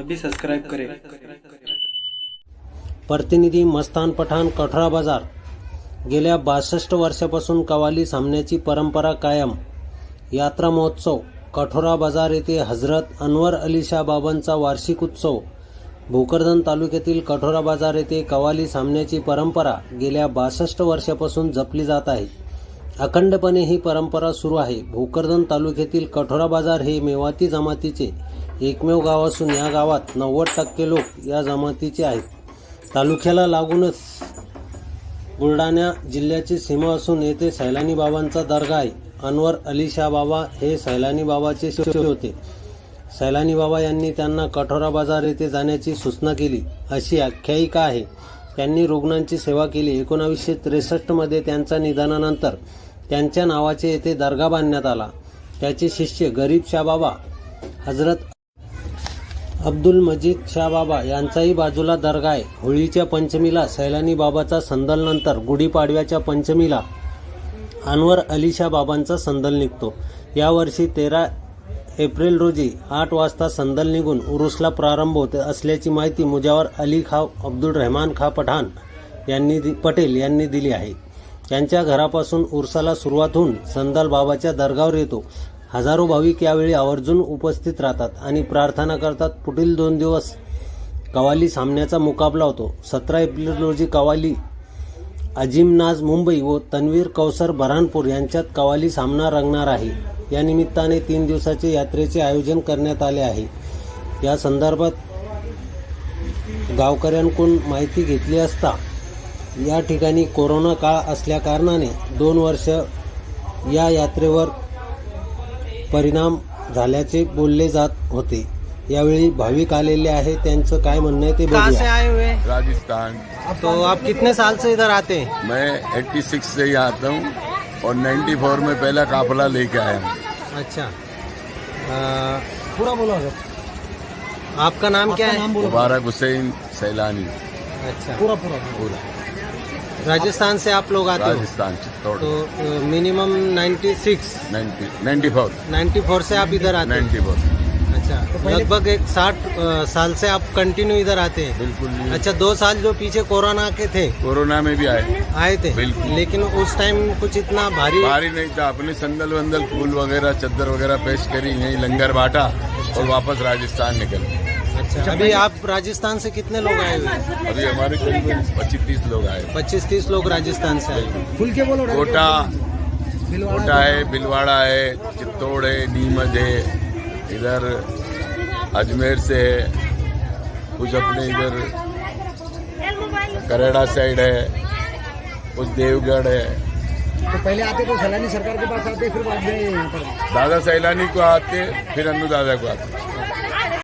अभी सब्सक्राइब करें। प्रतिनिधी मस्तान पठाण, कठोरा बाजार। गेल्या 62 वर्षापासून कव्वाली सामन्याची परंपरा कायम। यात्रा महोत्सव कठोरा बाजार येथे हजरत अनवर अली शाह बाबांचा वार्षिक उत्सव। भोकरदन तालुक्यातील कठोरा बाजार येथे कव्वाली सामन्याची परंपरा गेल्या 62 वर्षापासून जपली जात आहे। अखंडपणे ही परंपरा सुरू आहे। भोकरदन तालुक्यातील कठोरा बाजार हे मेवाती जमातीचे एकमेव गाव असून या गावात 90% लोक या जमातीचे आहेत। तालुक्याला लागूनच बुलढाणा जिल्ह्याची सीमा असून येथे सैलानी बाबांचा दर्गा आहे। अनवर अली शाह बाबा हे सैलानी बाबाचे शिष्य होते। सैलानी बाबा यांनी त्यांना कठोरा बाजार येथे जाण्याची सूचना केली अशी आख्यायिका आहे। त्यांनी रुग्णांची सेवा केली। 1963 मध्ये त्यांच्या निधनानंतर त्यांच्या नावाचे येथे दर्गा बांधण्यात आला। त्याचे शिष्य गरीब शाह बाबा, हजरत अब्दुल मजीद शाह बाबा यांचाही बाजूला दर्गा आहे। होळीच्या पंचमीला सैलानी बाबाचा संदल, नंतर गुढीपाडव्याच्या पंचमीला अनवर अली शाह बाबांचा संदल निघतो। यावर्षी 13 एप्रिल रोजी 8 वाजता संदल निघून उरुसला प्रारंभ होत असल्याची माहिती मुजावर अली खा अब्दुल रहमान खा पटेल यांनी दिली आहे। त्यांच्या घरापासून उरसाला सुरुवात होऊन संदल बाबाच्या दर्गावर येतो। हजारो भाविक यावेळी आवर्जून उपस्थित राहतात आणि प्रार्थना करतात। पुढील 2 दिवस कव्वाली सामन्याचा मुकाबला होतो। 17 एप्रिल रोजी कव्वाली अजीम नाज मुंबई व तन्वीर कौसर बऱ्हाणपूर यांच्यात कव्वाली सामना रंगणार आहे। या निमित्ताने 3 दिवसाचे यात्रेचे आयोजन करण्यात आले आहे। या संदर्भात गावकऱ्यांकडून माहिती घेतली असता या ठिकाणी कोरोना काळ असल्याकारणाने 2 वर्ष या यात्रेवर परिणाम झाल्याचे बोलले जात होते। यावेळी भाविक आलेले आहे, त्यांचं काय म्हणणं आहे ते बघूया। कहाँ से आए हुए? राजस्थान। तो आप कितने साल से इधर आते हैं? मैं 86 से ही आता हूँ और 94 में पहला काफिला लेके आया हूँ। अच्छा, पूरा बोलो। आपका नाम क्या है? मुबारक हुसैन सैलानी। अच्छा, पूरा राजस्थान से आप लोग आते हो? राजस्थान चित्तौड़। तो मिनिमम 96 94 से आप इधर आते हैं? 94। अच्छा, लगभग 60 साल से आप कंटिन्यू इधर आते हैं? बिल्कुल। अच्छा, 2 साल जो पीछे कोरोना के थे, कोरोना में भी आए थे बिल्कुल। लेकिन उस टाइम कुछ इतना भारी नहीं था। अपने संदल वंदल फूल वगैरह चद्दर वगैरह पेश करी, यही लंगर बांटा और वापस राजस्थान निकल। अच्छा, अभी आप राजस्थान से कितने लोग आए हुए हैं? अभी हमारे करीब 25-30 लोग आए। 25-30 लोग राजस्थान से आए। कोटा है, भिलवाड़ा है, चित्तौड़ है, नीमच है, इधर अजमेर से है, कुछ अपने इधर करेड़ा साइड है, कुछ देवगढ़ है। तो पहले आते तो सैलानी सरकार के पास आते, फिर बाद में यहाँ पर दादा सैलानी को आते, फिर अन्नू दादा को आते।